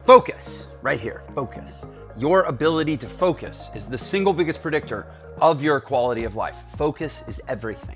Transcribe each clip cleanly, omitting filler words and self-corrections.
Focus, right here, focus. Your ability to focus is the single biggest predictor of your quality of life. Focus is everything.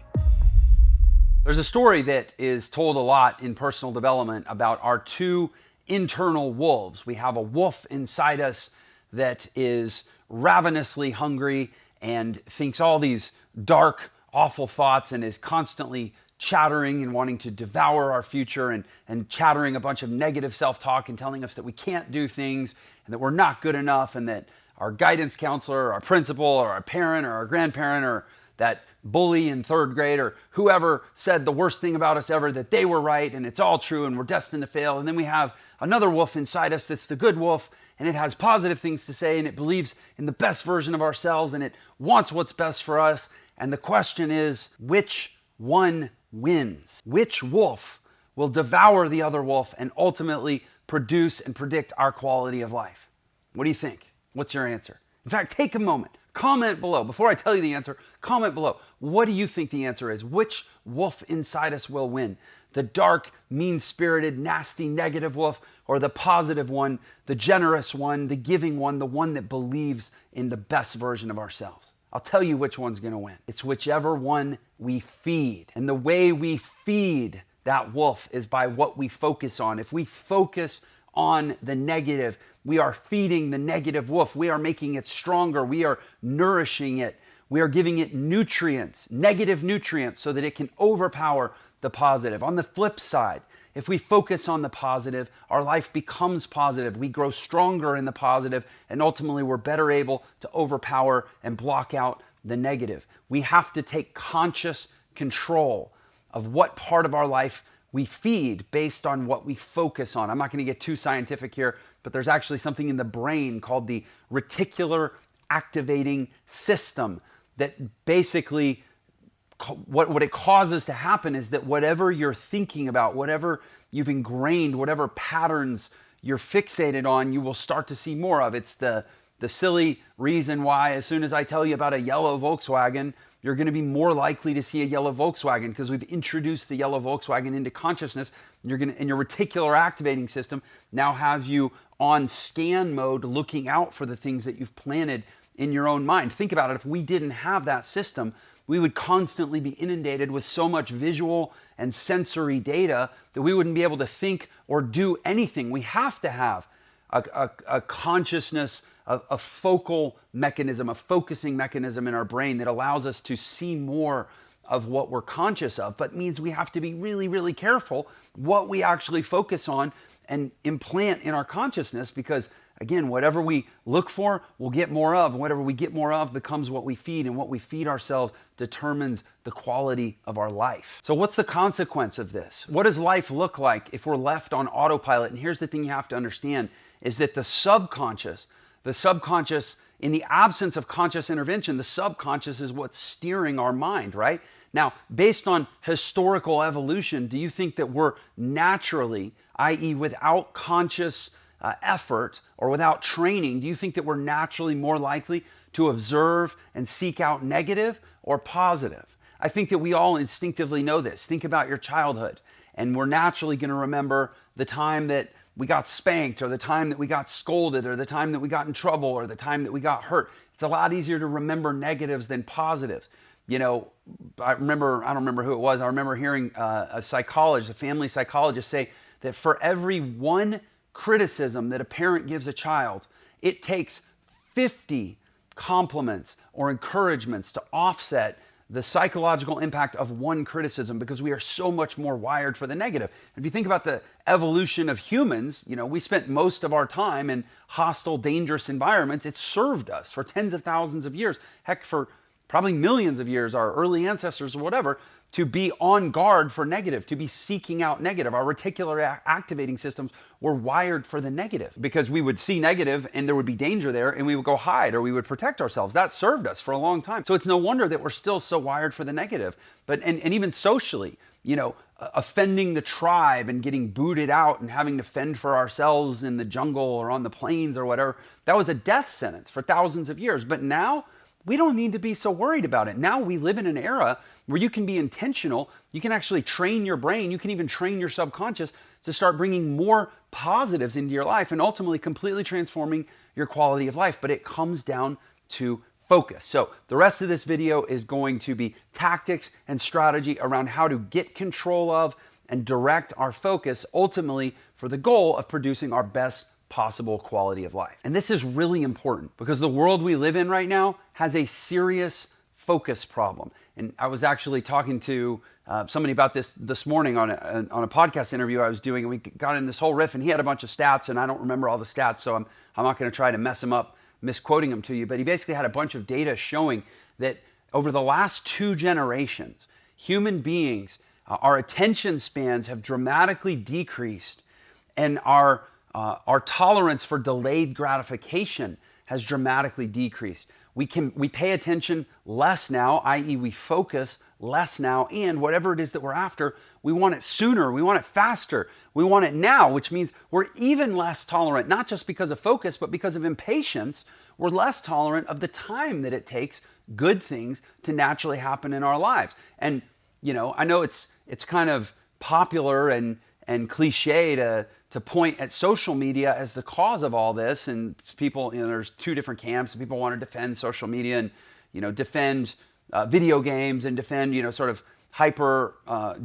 There's a story that is told a lot in personal development about our two internal wolves. We have a wolf inside us that is ravenously hungry and thinks all these dark, awful thoughts and is constantly chattering and wanting to devour our future and chattering a bunch of negative self-talk and telling us that we can't do things and that we're not good enough and that our guidance counselor or our principal or our parent or our grandparent or that bully in third grade or whoever said the worst thing about us ever, that they were right and it's all true and we're destined to fail. And then we have another wolf inside us that's the good wolf and it has positive things to say and it believes in the best version of ourselves and it wants what's best for us. And the question is, which one wins? Which wolf will devour the other wolf and ultimately produce and predict our quality of life? What do you think? What's your answer? In fact, take a moment. Comment below. Before I tell you the answer, comment below. What do you think the answer is? Which wolf inside us will win? The dark, mean-spirited, nasty, negative wolf, or the positive one, the generous one, the giving one, the one that believes in the best version of ourselves? I'll tell you which one's going to win. It's whichever one we feed. And the way we feed that wolf is by what we focus on. If we focus on the negative, we are feeding the negative wolf. We are making it stronger. We are nourishing it. We are giving it nutrients, negative nutrients, so that it can overpower the positive. On the flip side, if we focus on the positive, our life becomes positive. We grow stronger in the positive, and ultimately we're better able to overpower and block out the negative. We have to take conscious control of what part of our life we feed based on what we focus on. I'm not going to get too scientific here, but there's actually something in the brain called the reticular activating system that basically what it causes to happen is that whatever you're thinking about, whatever you've ingrained, whatever patterns you're fixated on, you will start to see more of. It's the silly reason why as soon as I tell you about a yellow Volkswagen, you're going to be more likely to see a yellow Volkswagen because we've introduced the yellow Volkswagen into consciousness. And your reticular activating system now has you on scan mode looking out for the things that you've planted in your own mind. Think about it. If we didn't have that system, we would constantly be inundated with so much visual and sensory data that we wouldn't be able to think or do anything. We have to have a consciousness, a focal mechanism, a focusing mechanism in our brain that allows us to see more of what we're conscious of, but means we have to be really, really careful what we actually focus on and implant in our consciousness because again, whatever we look for, we'll get more of. And whatever we get more of becomes what we feed. And what we feed ourselves determines the quality of our life. So what's the consequence of this? What does life look like if we're left on autopilot? And here's the thing you have to understand is that the subconscious, in the absence of conscious intervention, the subconscious is what's steering our mind, right? Now, based on historical evolution, do you think that we're naturally, i.e. without conscious effort or without training, do you think that we're naturally more likely to observe and seek out negative or positive? I think that we all instinctively know this. Think about your childhood, and we're naturally going to remember the time that we got spanked or the time that we got scolded or the time that we got in trouble or the time that we got hurt. It's a lot easier to remember negatives than positives. You know, I don't remember who it was. I remember hearing a family psychologist say that for every one criticism that a parent gives a child, it takes 50 compliments or encouragements to offset the psychological impact of one criticism because we are so much more wired for the negative. If you think about the evolution of humans, you know, we spent most of our time in hostile, dangerous environments. It served us for tens of thousands of years, heck, for probably millions of years, our early ancestors or whatever, to be on guard for negative, to be seeking out negative. Our reticular activating systems were wired for the negative because we would see negative and there would be danger there and we would go hide or we would protect ourselves. That served us for a long time. So it's no wonder that we're still so wired for the negative. But and even socially, you know, offending the tribe and getting booted out and having to fend for ourselves in the jungle or on the plains or whatever, that was a death sentence for thousands of years. But now we don't need to be so worried about it. Now we live in an era where you can be intentional. You can actually train your brain. You can even train your subconscious to start bringing more positives into your life and ultimately completely transforming your quality of life. But it comes down to focus. So the rest of this video is going to be tactics and strategy around how to get control of and direct our focus ultimately for the goal of producing our best possible quality of life. And this is really important because the world we live in right now has a serious focus problem. And I was actually talking to somebody about this morning on a podcast interview I was doing, and we got in this whole riff, and he had a bunch of stats, and I don't remember all the stats, so I'm not going to try to mess him up misquoting them to you, but he basically had a bunch of data showing that over the last 2 generations, human beings, our attention spans have dramatically decreased, and our tolerance for delayed gratification has dramatically decreased. We pay attention less now, i.e. we focus less now, and whatever it is that we're after, we want it sooner, we want it faster, we want it now, which means we're even less tolerant, not just because of focus, but because of impatience. We're less tolerant of the time that it takes good things to naturally happen in our lives. And, I know it's kind of popular and cliche to point at social media as the cause of all this, and people, there's 2 different camps. People want to defend social media and defend video games and defend sort of hyper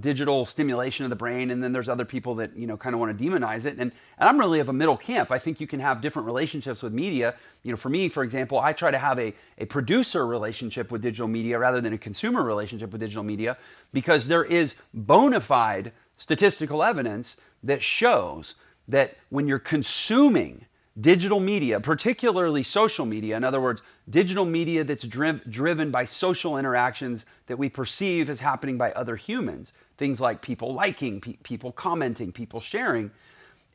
digital stimulation of the brain, and then there's other people that kind of want to demonize it, and I'm really of a middle camp. I think you can have different relationships with media. For me, for example, I try to have a producer relationship with digital media rather than a consumer relationship with digital media, because there is bona fide statistical evidence that shows that when you're consuming digital media, particularly social media, in other words, digital media that's driven by social interactions that we perceive as happening by other humans, things like people liking, people commenting, people sharing,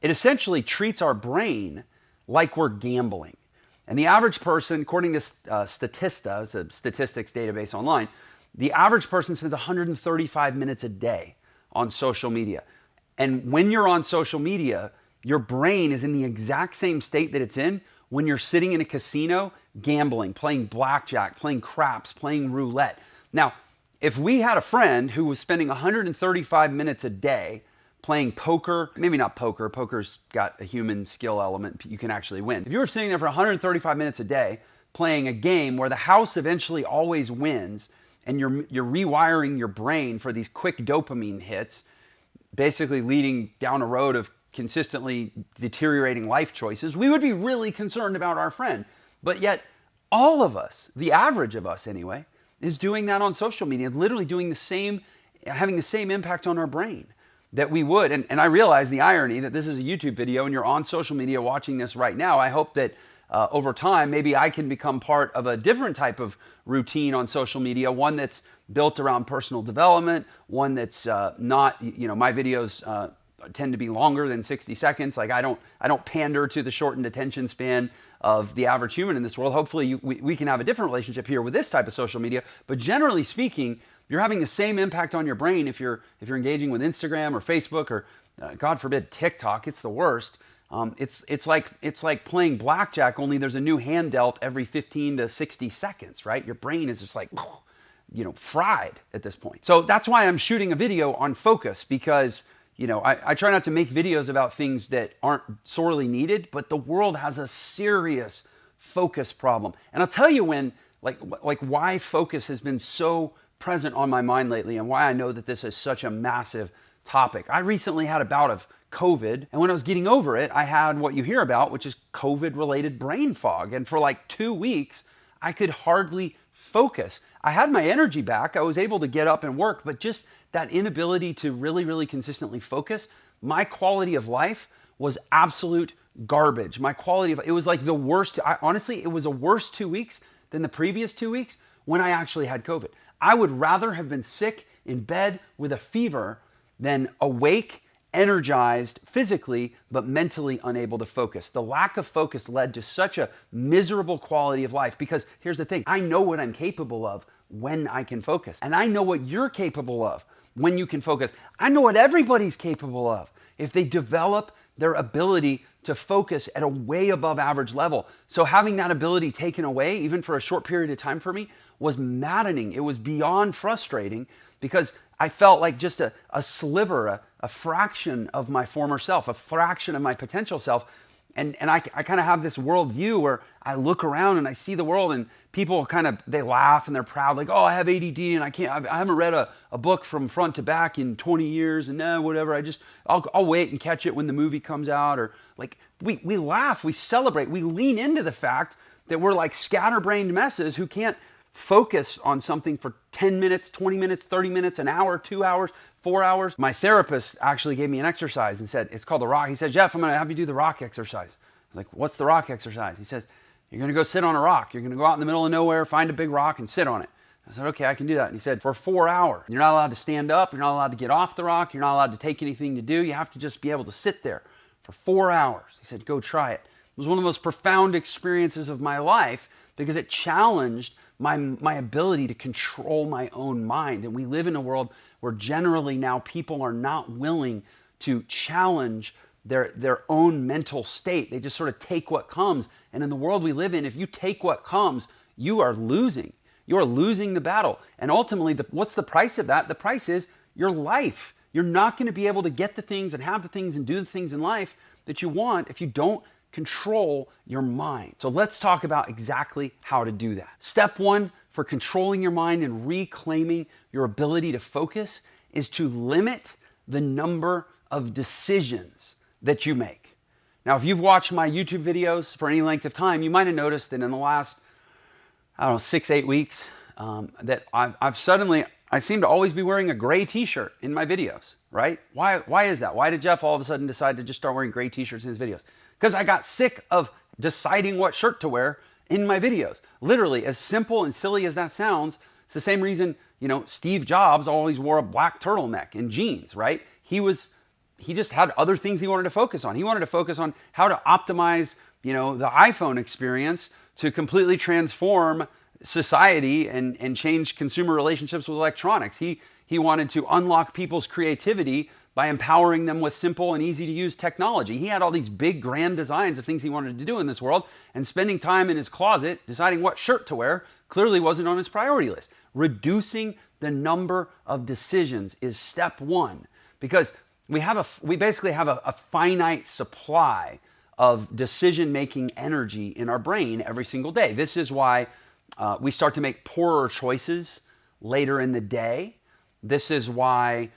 it essentially treats our brain like we're gambling. And the average person, according to Statista, it's a statistics database online, the average person spends 135 minutes a day on social media. And when you're on social media, your brain is in the exact same state that it's in when you're sitting in a casino gambling, playing blackjack, playing craps, playing roulette. Now, if we had a friend who was spending 135 minutes a day playing poker, maybe not poker, poker's got a human skill element, you can actually win. If you were sitting there for 135 minutes a day playing a game where the house eventually always wins, and you're rewiring your brain for these quick dopamine hits, basically leading down a road of consistently deteriorating life choices, we would be really concerned about our friend. But yet, all of us, the average of us anyway, is doing that on social media, literally doing the same, having the same impact on our brain that we would. And I realize the irony that this is a YouTube video and you're on social media watching this right now. I hope that over time, maybe I can become part of a different type of routine on social media, one that's built around personal development, one that's not, my videos tend to be longer than 60 seconds. Like I don't pander to the shortened attention span of the average human in this world. Hopefully we can have a different relationship here with this type of social media. But generally speaking, you're having the same impact on your brain if you're engaging with Instagram or Facebook or God forbid TikTok. It's the worst. It's like playing blackjack, only there's a new hand dealt every 15 to 60 seconds, right? Your brain is just like, fried at this point. So that's why I'm shooting a video on focus, because I try not to make videos about things that aren't sorely needed, but the world has a serious focus problem. And I'll tell you when, like why focus has been so present on my mind lately and why I know that this is such a massive topic. I recently had a bout of COVID, and when I was getting over it, I had what you hear about, which is COVID-related brain fog. And for like 2 weeks, I could hardly focus. I had my energy back. I was able to get up and work, but just that inability to really, really consistently focus, my quality of life was absolute garbage. It was like the worst. Honestly, it was a worse 2 weeks than the previous 2 weeks when I actually had COVID. I would rather have been sick in bed with a fever than awake, energized physically, but mentally unable to focus. The lack of focus led to such a miserable quality of life, because here's the thing, I know what I'm capable of when I can focus. And I know what you're capable of when you can focus. I know what everybody's capable of if they develop their ability to focus at a way above average level. So having that ability taken away, even for a short period of time for me, was maddening. It was beyond frustrating because I felt like just a sliver, a fraction of my former self, a fraction of my potential self. And I kind of have this worldview where I look around and I see the world and people they laugh and they're proud, like, oh, I have ADD and I haven't read a book from front to back in 20 years and whatever. I'll wait and catch it when the movie comes out. Or like we laugh, we celebrate, we lean into the fact that we're like scatterbrained messes who can't focus on something for 10 minutes, 20 minutes, 30 minutes, an hour, 2 hours, 4 hours. My therapist actually gave me an exercise and said, it's called the rock. He said, Jeff, I'm going to have you do the rock exercise. I was like, what's the rock exercise? He says, you're going to go sit on a rock. You're going to go out in the middle of nowhere, find a big rock and sit on it. I said, okay, I can do that. And he said, for 4 hours, you're not allowed to stand up. You're not allowed to get off the rock. You're not allowed to take anything to do. You have to just be able to sit there for 4 hours. He said, go try it. It was one of the most profound experiences of my life because it challenged my ability to control my own mind. And we live in a world where generally now people are not willing to challenge their own mental state. They just sort of take what comes. And in the world we live in, if you take what comes, you are losing. You are losing the battle. And ultimately, what's the price of that? The price is your life. You're not going to be able to get the things and have the things and do the things in life that you want if you don't control your mind. So let's talk about exactly how to do that. Step one for controlling your mind and reclaiming your ability to focus is to limit the number of decisions that you make. Now, if you've watched my YouTube videos for any length of time, you might have noticed that in the last, 6-8 weeks, that I seem to always be wearing a gray t-shirt in my videos, right? Why is that? Why did Jeff all of a sudden decide to just start wearing gray t-shirts in his videos? Because I got sick of deciding what shirt to wear in my videos. Literally, as simple and silly as that sounds, it's the same reason, Steve Jobs always wore a black turtleneck and jeans, right? He just had other things he wanted to focus on. He wanted to focus on how to optimize, the iPhone experience to completely transform society and change consumer relationships with electronics. He wanted to unlock people's creativity by empowering them with simple and easy to use technology. He had all these big grand designs of things he wanted to do in this world, and spending time in his closet deciding what shirt to wear clearly wasn't on his priority list. Reducing the number of decisions is step one, because we basically have a finite supply of decision-making energy in our brain every single day. This is why we start to make poorer choices later in the day. This is why,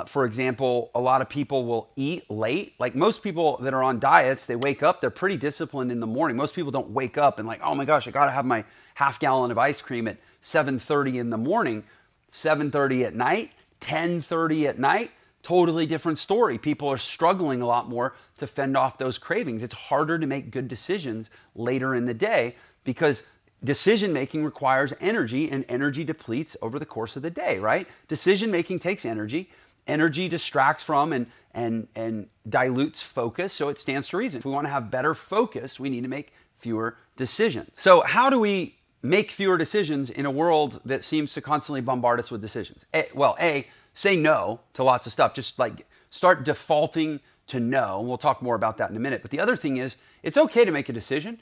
for example, a lot of people will eat late. Like most people that are on diets, they wake up, they're pretty disciplined in the morning. Most people don't wake up and like, oh my gosh, I gotta have my half gallon of ice cream at 7:30 in the morning. 7:30 at night, 10:30 at night, totally different story. People are struggling a lot more to fend off those cravings. It's harder to make good decisions later in the day because decision-making requires energy, and energy depletes over the course of the day, right? Decision-making takes energy. Energy distracts from and dilutes focus, so it stands to reason. If we want to have better focus, we need to make fewer decisions. So how do we make fewer decisions in a world that seems to constantly bombard us with decisions? A, say no to lots of stuff. Just like start defaulting to no, and we'll talk more about that in a minute. But the other thing is, it's okay to make a decision,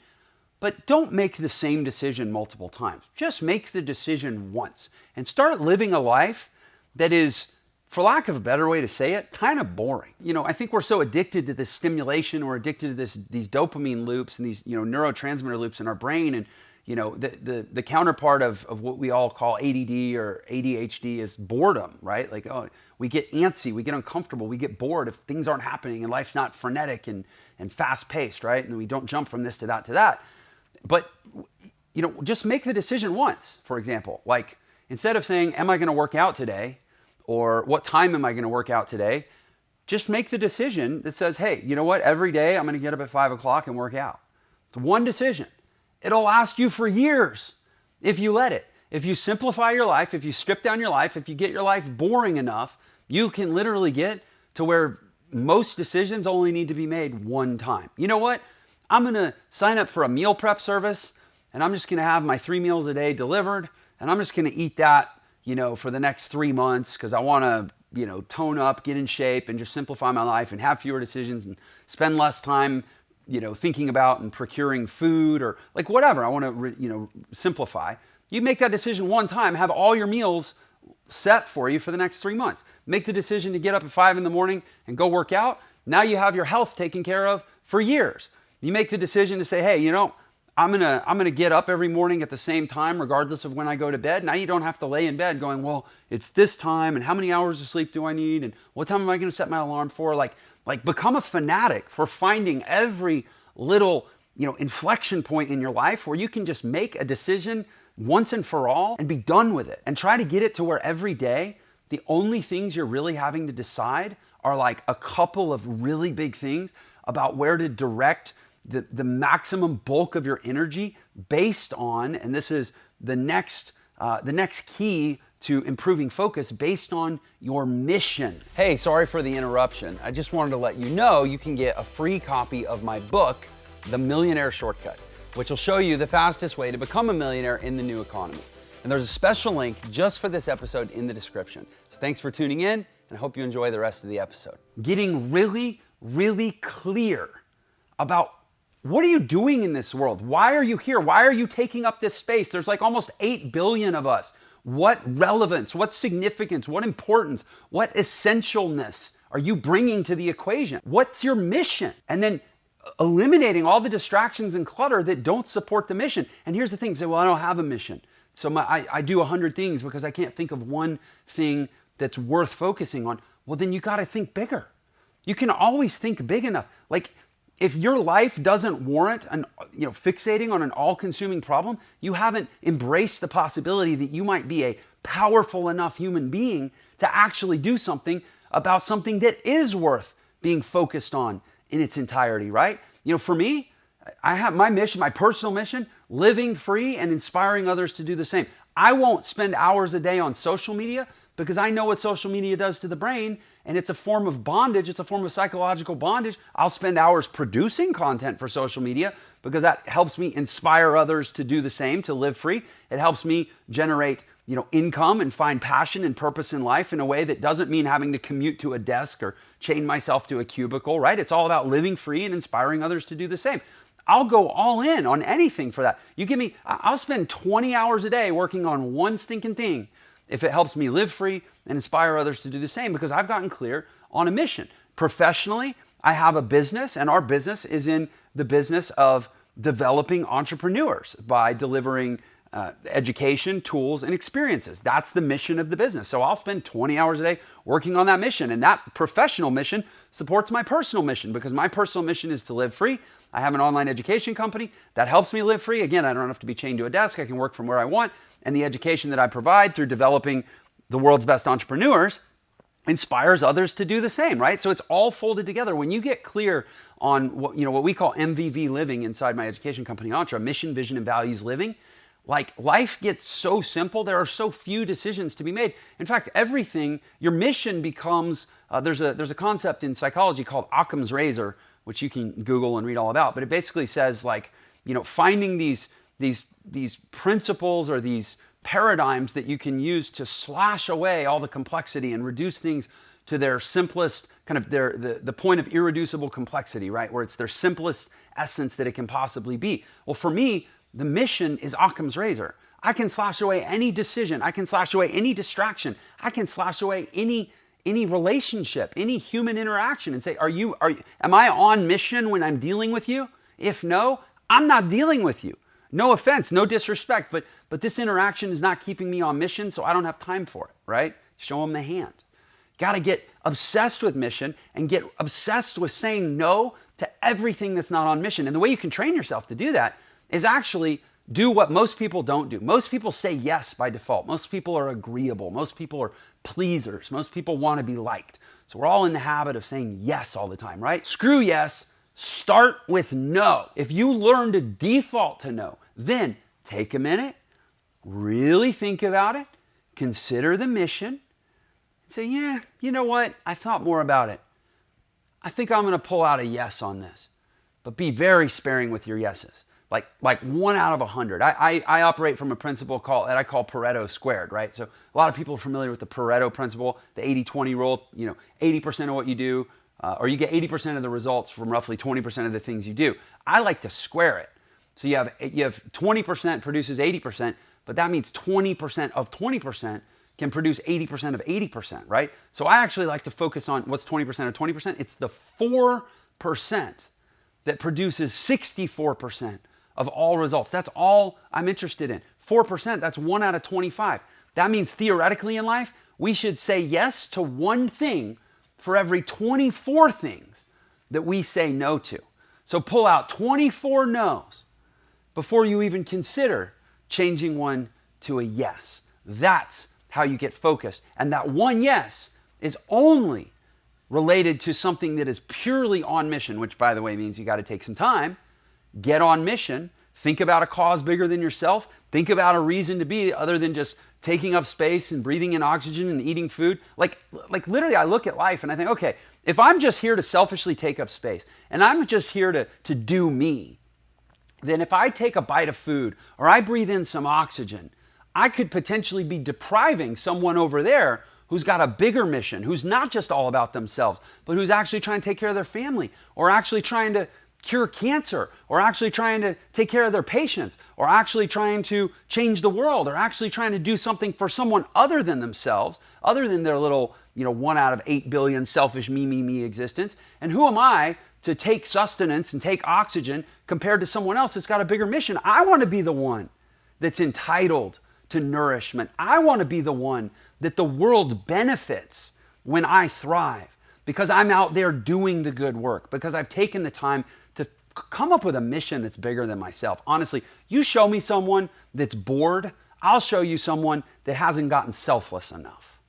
but don't make the same decision multiple times. Just make the decision once and start living a life that is, for lack of a better way to say it, kind of boring. I think we're so addicted to this stimulation, we're addicted to these dopamine loops and these, neurotransmitter loops in our brain. And, the counterpart of what we all call ADD or ADHD is boredom, right? Like, we get antsy, we get uncomfortable, we get bored if things aren't happening and life's not frenetic and fast paced, right? And we don't jump from this to that to that. But, just make the decision once, for example. Like, instead of saying, am I going to work out today? Or what time am I going to work out today? Just make the decision that says, hey, you know what? Every day I'm going to get up at 5 o'clock and work out. It's one decision. It'll last you for years if you let it. If you simplify your life, if you strip down your life, if you get your life boring enough, you can literally get to where most decisions only need to be made one time. You know what? I'm going to sign up for a meal prep service, and I'm just going to have my 3 meals a day delivered, and I'm just going to eat that, for the next 3 months because I want to, tone up, get in shape, and just simplify my life and have fewer decisions and spend less time thinking about and procuring food or like whatever. I want to, simplify. You make that decision one time, have all your meals set for you for the next 3 months. Make the decision to get up at 5 in the morning and go work out. Now you have your health taken care of for years. You make the decision to say, hey, I'm gonna get up every morning at the same time, regardless of when I go to bed. Now you don't have to lay in bed going, well, it's this time, and how many hours of sleep do I need, and what time am I gonna set my alarm for? Like become a fanatic for finding every little inflection point in your life where you can just make a decision once and for all and be done with it. And try to get it to where every day the only things you're really having to decide are like a couple of really big things about where to direct the maximum bulk of your energy based on, and this is the next key to improving focus, based on your mission. Hey, sorry for the interruption. I just wanted to let you know you can get a free copy of my book, The Millionaire Shortcut, which will show you the fastest way to become a millionaire in the new economy. And there's a special link just for this episode in the description. So thanks for tuning in, and I hope you enjoy the rest of the episode. Getting really, really clear about what are you doing in this world? Why are you here? Why are you taking up this space? There's like almost 8 billion of us. What relevance, what significance, what importance, what essentialness are you bringing to the equation? What's your mission? And then eliminating all the distractions and clutter that don't support the mission. And here's the thing, say, well, I don't have a mission. So I do 100 things because I can't think of one thing that's worth focusing on. Well, then you got to think bigger. You can always think big enough. Like if your life doesn't warrant fixating on an all-consuming problem, you haven't embraced the possibility that you might be a powerful enough human being to actually do something about something that is worth being focused on in its entirety, right? For me, I have my mission, my personal mission, living free and inspiring others to do the same. I won't spend hours a day on social media because I know what social media does to the brain, and it's a form of bondage. It's a form of psychological bondage. I'll spend hours producing content for social media because that helps me inspire others to do the same, to live free. It helps me generate income and find passion and purpose in life in a way that doesn't mean having to commute to a desk or chain myself to a cubicle, right? It's all about living free and inspiring others to do the same. I'll go all in on anything for that. I'll spend 20 hours a day working on one stinking thing if it helps me live free and inspire others to do the same, because I've gotten clear on a mission. Professionally, I have a business, and our business is in the business of developing entrepreneurs by delivering education, tools, and experiences. That's the mission of the business. So I'll spend 20 hours a day working on that mission, and that professional mission supports my personal mission, because my personal mission is to live free. I have an online education company that helps me live free. Again, I don't have to be chained to a desk. I can work from where I want. And the education that I provide through developing the world's best entrepreneurs inspires others to do the same, right? So it's all folded together. When you get clear on what we call MVV living inside my education company mantra, mission, vision, and values living, like life gets so simple. There are so few decisions to be made. In fact, everything, your mission becomes, there's a concept in psychology called Occam's razor, which you can Google and read all about. But it basically says finding these principles or these paradigms that you can use to slash away all the complexity and reduce things to their simplest, kind of the point of irreducible complexity, right? Where it's their simplest essence that it can possibly be. Well, for me, the mission is Occam's razor. I can slash away any decision. I can slash away any distraction. I can slash away any relationship, any human interaction, and say, am I on mission when I'm dealing with you? If no, I'm not dealing with you. No offense, no disrespect, but this interaction is not keeping me on mission, so I don't have time for it, right? Show them the hand. Got to get obsessed with mission and get obsessed with saying no to everything that's not on mission. And the way you can train yourself to do that is actually do what most people don't do. Most people say yes by default. Most people are agreeable. Most people are pleasers. Most people want to be liked. So we're all in the habit of saying yes all the time, right? Screw yes. Start with no. If you learn to default to no, then take a minute, really think about it, consider the mission, and say, yeah, you know what? I thought more about it. I think I'm going to pull out a yes on this. But be very sparing with your yeses. Like 1 out of 100. I operate from a principle that I call Pareto squared, right? So a lot of people are familiar with the Pareto principle, the 80-20 rule. 80% of what you do or you get 80% of the results from roughly 20% of the things you do. I like to square it. So you have 20% produces 80%, but that means 20% of 20% can produce 80% of 80%, right? So I actually like to focus on what's 20% of 20%. It's the 4% that produces 64% of all results. That's all I'm interested in. 4%, that's 1 out of 25. That means theoretically in life, we should say yes to one thing for every 24 things that we say no to. So pull out 24 no's before you even consider changing one to a yes. That's how you get focused. And that one yes is only related to something that is purely on mission, which by the way means you got to take some time, get on mission, think about a cause bigger than yourself, think about a reason to be other than just taking up space and breathing in oxygen and eating food. Like literally I look at life and I think, okay, if I'm just here to selfishly take up space and I'm just here to do me, then if I take a bite of food or I breathe in some oxygen, I could potentially be depriving someone over there who's got a bigger mission, who's not just all about themselves, but who's actually trying to take care of their family, or actually trying to cure cancer, or actually trying to take care of their patients, or actually trying to change the world, or actually trying to do something for someone other than themselves, other than their little, 1 out of 8 billion selfish me existence. And who am I to take sustenance and take oxygen compared to someone else that's got a bigger mission? I want to be the one that's entitled to nourishment. I want to be the one that the world benefits when I thrive, because I'm out there doing the good work, because I've taken the time to come up with a mission that's bigger than myself. Honestly, you show me someone that's bored, I'll show you someone that hasn't gotten selfless enough.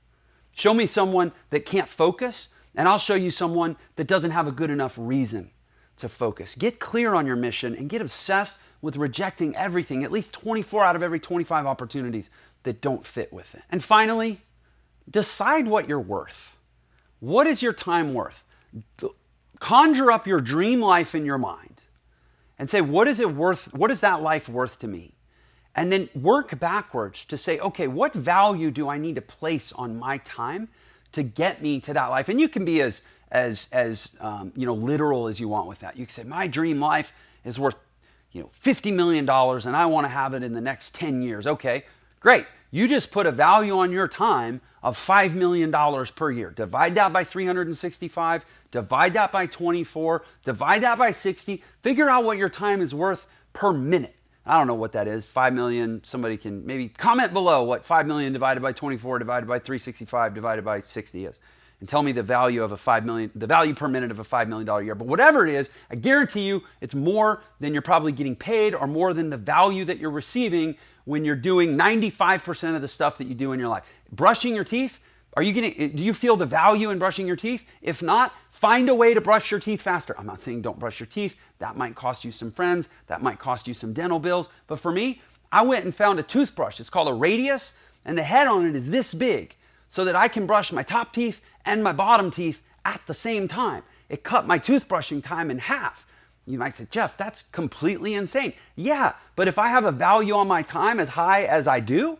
Show me someone that can't focus, and I'll show you someone that doesn't have a good enough reason to focus. Get clear on your mission and get obsessed with rejecting everything, at least 24 out of every 25 opportunities that don't fit with it. And finally, decide what you're worth. What is your time worth? Conjure up your dream life in your mind and say, what is it worth? What is that life worth to me? And then work backwards to say, okay, what value do I need to place on my time to get me to that life? And you can be as literal as you want with that. You can say, my dream life is worth $50 million and I want to have it in the next 10 years. Okay, great. You just put a value on your time of $5 million per year. Divide that by 365, divide that by 24, divide that by 60, figure out what your time is worth per minute. I don't know what that is, 5 million, somebody can maybe comment below what 5 million divided by 24 divided by 365 divided by 60 is. And tell me the value of the value per minute of a $5 million a year. But whatever it is, I guarantee you it's more than you're probably getting paid, or more than the value that you're receiving when you're doing 95% of the stuff that you do in your life. Brushing your teeth, do you feel the value in brushing your teeth? If not, find a way to brush your teeth faster. I'm not saying don't brush your teeth. That might cost you some friends. That might cost you some dental bills. But for me, I went and found a toothbrush. It's called a radius, and the head on it is this big, so that I can brush my top teeth and my bottom teeth at the same time. It cut my toothbrushing time in half. You might say, Jeff, that's completely insane. Yeah, but if I have a value on my time as high as I do,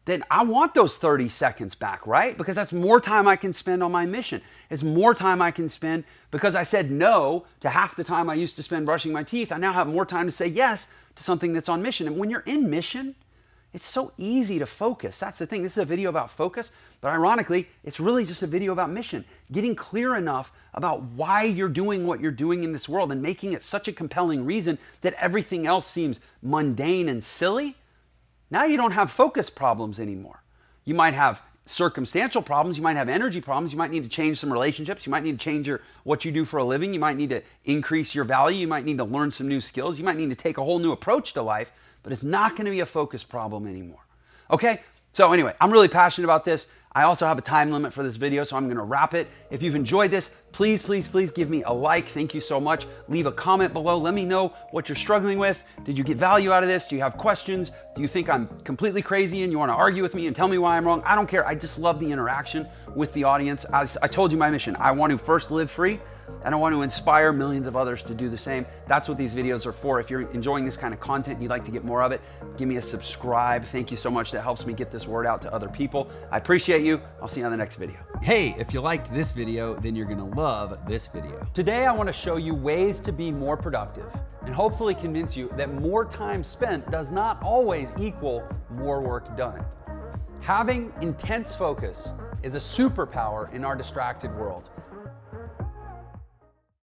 then I want those 30 seconds back, right? Because that's more time I can spend on my mission. It's more time I can spend because I said no to half the time I used to spend brushing my teeth. I now have more time to say yes to something that's on mission. And when you're in mission, it's so easy to focus. That's the thing. This is a video about focus, but ironically, it's really just a video about mission. Getting clear enough about why you're doing what you're doing in this world and making it such a compelling reason that everything else seems mundane and silly. Now you don't have focus problems anymore. You might have circumstantial problems. You might have energy problems. You might need to change some relationships. You might need to change what you do for a living. You might need to increase your value. You might need to learn some new skills. You might need to take a whole new approach to life, but it's not going to be a focus problem anymore. Okay? So anyway, I'm really passionate about this. I also have a time limit for this video, so I'm going to wrap it. If you've enjoyed this, please give me a like. Thank you so much. Leave a comment below. Let me know what you're struggling with. Did you get value out of this? Do you have questions? Do you think I'm completely crazy and you want to argue with me and tell me why I'm wrong? I don't care. I just love the interaction with the audience. I told you my mission. I want to first live free, and I want to inspire millions of others to do the same. That's what these videos are for. If you're enjoying this kind of content and you'd like to get more of it, give me a subscribe. Thank you so much. That helps me get this word out to other people. I appreciate you. you. I'll see you on the next video. Hey, if you liked this video, then you're gonna love this video. Today, I want to show you ways to be more productive and hopefully convince you that more time spent does not always equal more work done. Having intense focus is a superpower in our distracted world.